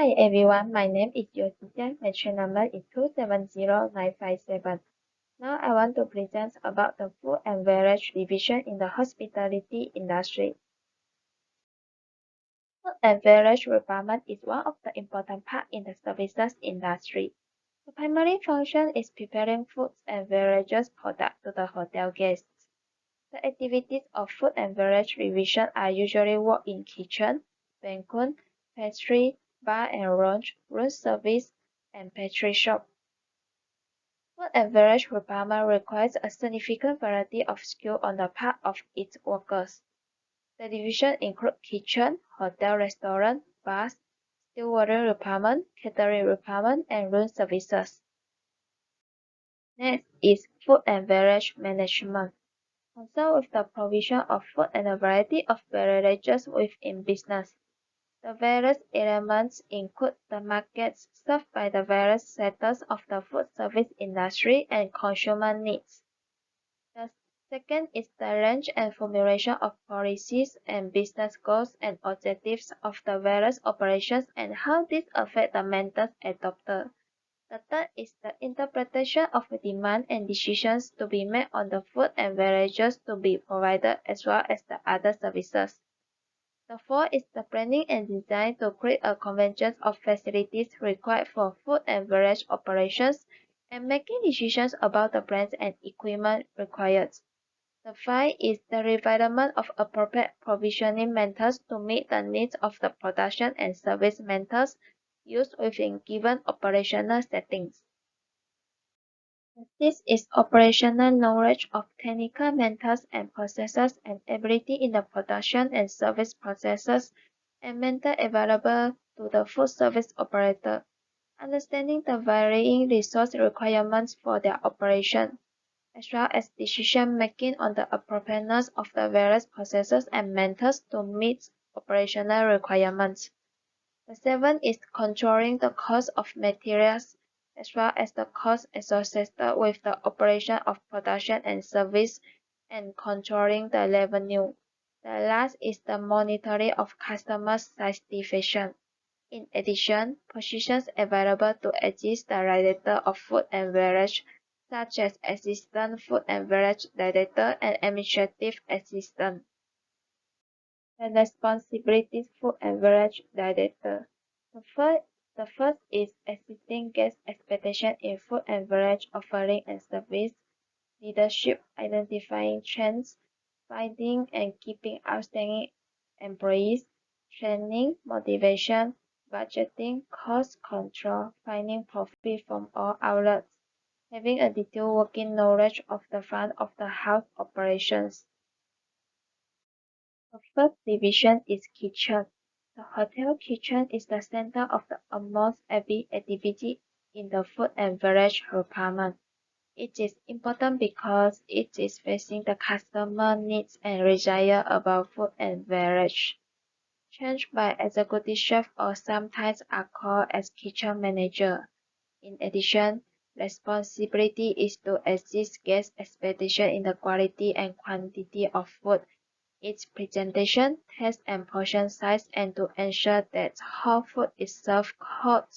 Hi everyone, my name is Yoshida. My train number is 270-957. Now I want to present about the food and beverage division in the hospitality industry. Food and beverage department is one of the important parts in the services industry. The primary function is preparing foods and beverages products to the hotel guests. The activities of food and beverage division are usually work in kitchen, banquet, pastry, bar and lounge, room service, and pastry shop. Food and beverage department requires a significant variety of skill on the part of its workers. The division include kitchen, hotel restaurant, bars, stewarding department, catering department, and room services. Next is food and beverage management. Concerned with the provision of food and a variety of beverages within business. The various elements include the markets served by the various sectors of the food service industry and consumer needs. The second is the range and formulation of policies and business goals and objectives of the various operations and how these affect the methods adopted. The third is the interpretation of demand and decisions to be made on the food and beverages to be provided as well as the other services. The fourth is the planning and design to create a convergence of facilities required for food and beverage operations and making decisions about the plans and equipment required. The fifth is the development of appropriate provisioning methods to meet the needs of the production and service methods used within given operational settings. This is operational knowledge of technical methods and processes and ability in the production and service processes and method available to the food service operator, understanding the varying resource requirements for their operation, as well as decision making on the appropriateness of the various processes and methods to meet operational requirements. The seventh is controlling the cost of materials as well as the costs associated with the operation of production and service and controlling the revenue. The last is the monitoring of customer satisfaction. In addition, positions available to assist the Director of Food and Beverage, such as Assistant Food and Beverage Director and Administrative Assistant. The responsibilities Food and Beverage Director. The first is assisting guest expectation in food and beverage offering and service, leadership, identifying trends, finding and keeping outstanding employees, training, motivation, budgeting, cost control, finding profit from all outlets, having a detailed working knowledge of the front of the house operations. The first division is kitchen. The hotel kitchen is the center of almost every activity in the food and beverage department. It is important because it is facing the customer needs and desire about food and beverage. Changed by executive chef or sometimes are called as kitchen manager. In addition, responsibility is to assist guest expectation in the quality and quantity of food, its presentation, taste and portion size, and to ensure that hot food is served hot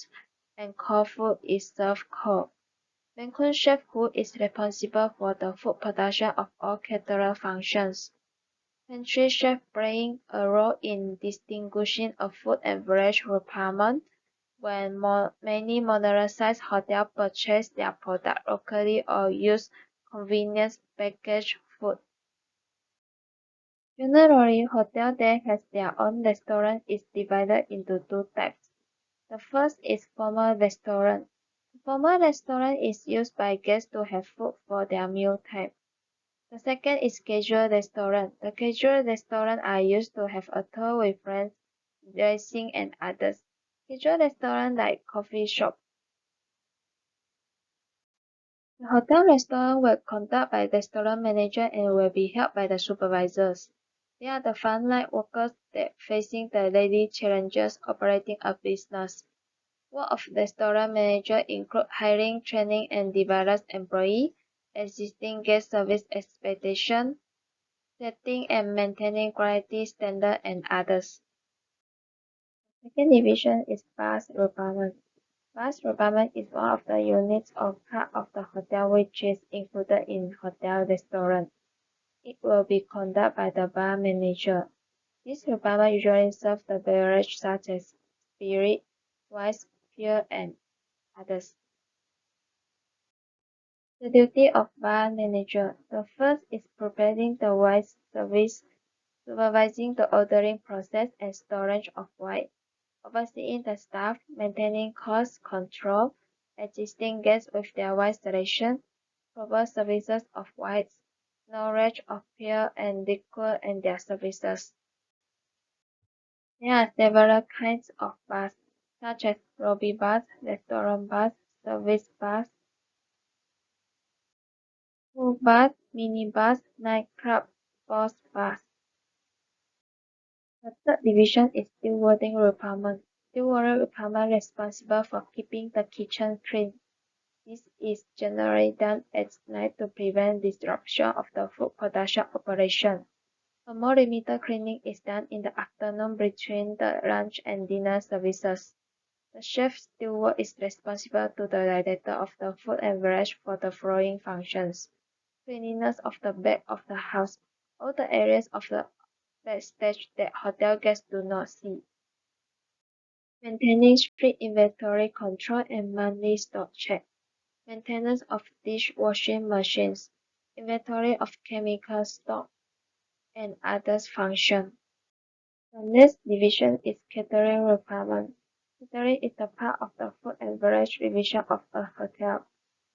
and cold food is served cold. Banquet chef who is responsible for the food production of all caterer functions. Pantry chef playing a role in distinguishing a food and beverage department when many moderate-sized hotels purchase their product locally or use convenience packaged food. Generally, hotel that has their own restaurant is divided into two types. The first is formal restaurant. The formal restaurant is used by guests to have food for their mealtime. The second is casual restaurant. The casual restaurant are used to have a tour with friends, dressing and others. Casual restaurant like coffee shop. The hotel restaurant will conducted by restaurant manager and will be held by the supervisors. They are the frontline workers that facing the daily challenges operating a business. Work of restaurant manager include hiring, training, and develop employee, assisting guest service expectation, setting and maintaining quality standard, and others. Second division is bus requirement. Bus requirement is one of the units or part of the hotel which is included in hotel restaurant. It will be conducted by the bar manager. This requirement usually serves the beverage such as spirit, wine, beer, and others. The duty of bar manager. The first is preparing the wine service, supervising the ordering process and storage of wine, overseeing the staff, maintaining cost control, assisting guests with their wine selection, proper services of wines, knowledge of beer and liquor and their services. There are several kinds of bars, such as lobby bars, restaurant bars, service bars, pool bars, minibars, nightclub, sports bars. The third division is stewarding department. Stewarding department responsible for keeping the kitchen clean. This is generally done at night to prevent disruption of the food production operation. A more limited cleaning is done in the afternoon between the lunch and dinner services. The chef steward is responsible to the director of the food and beverage for the following functions: cleanliness of the back of the house, all the areas of the backstage that hotel guests do not see, maintaining strict inventory control and monthly stock check, maintenance of dishwashing machines, inventory of chemical stock, and others functions. The next division is catering department. Catering is a part of the food and beverage division of a hotel.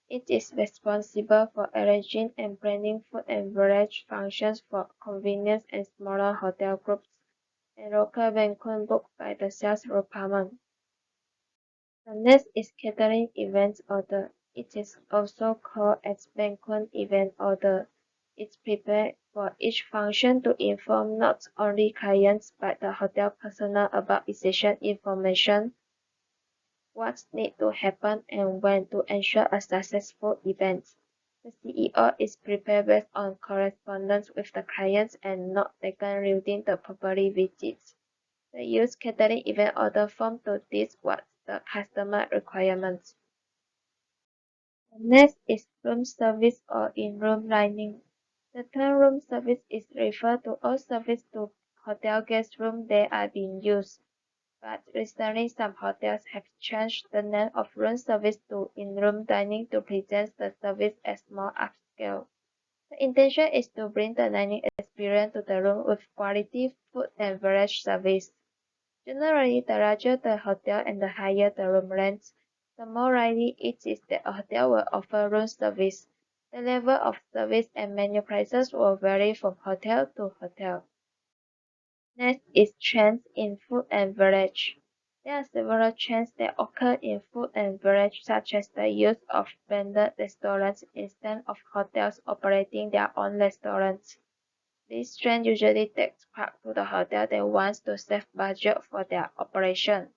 It is responsible for arranging and planning food and beverage functions for convenience and smaller hotel groups and local banquet booked by the sales department. The next is catering events order. It is also called as banquet event order. It's prepared for each function to inform not only clients but the hotel personnel about essential information, what needs to happen and when to ensure a successful event. The CEO is prepared based on correspondence with the clients and not taken during the property visits. They use catering event order form to list what the customer requirements. The next is room service or in-room dining. The term room service is referred to all service to hotel guest room that are being used, but recently some hotels have changed the name of room service to in-room dining to present the service as more upscale. The intention is to bring the dining experience to the room with quality food and beverage service. Generally, the larger the hotel and the higher the room rents, the more likely it is that a hotel will offer room service. The level of service and menu prices will vary from hotel to hotel. Next is trends in food and beverage. There are several trends that occur in food and beverage, such as the use of branded restaurants instead of hotels operating their own restaurants. This trend usually takes part to the hotel that wants to save budget for their operation.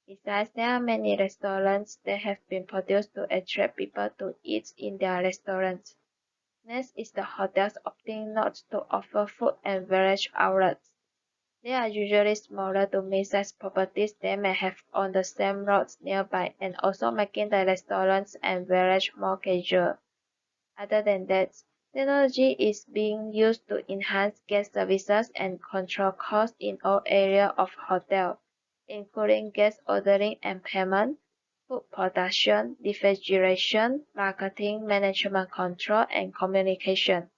Besides, there are many restaurants that have been produced to attract people to eat in their restaurants. Next is the hotels opting not to offer food and beverage outlets. They are usually smaller to mid-sized properties that may have on the same roads nearby and also making the restaurants and beverage more casual. Other than that, technology is being used to enhance guest services and control costs in all areas of hotel, including guest ordering and payment, food production, refrigeration, marketing, management control, and communication.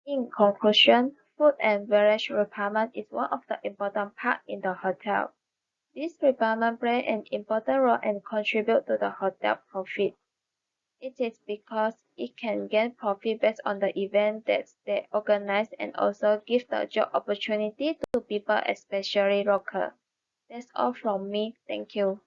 In conclusion, food and beverage department is one of the important parts in the hotel. This department plays an important role and contribute to the hotel profit. It is because it can gain profit based on the event that they organize and also give the job opportunity to people, especially local. That's all from me. Thank you.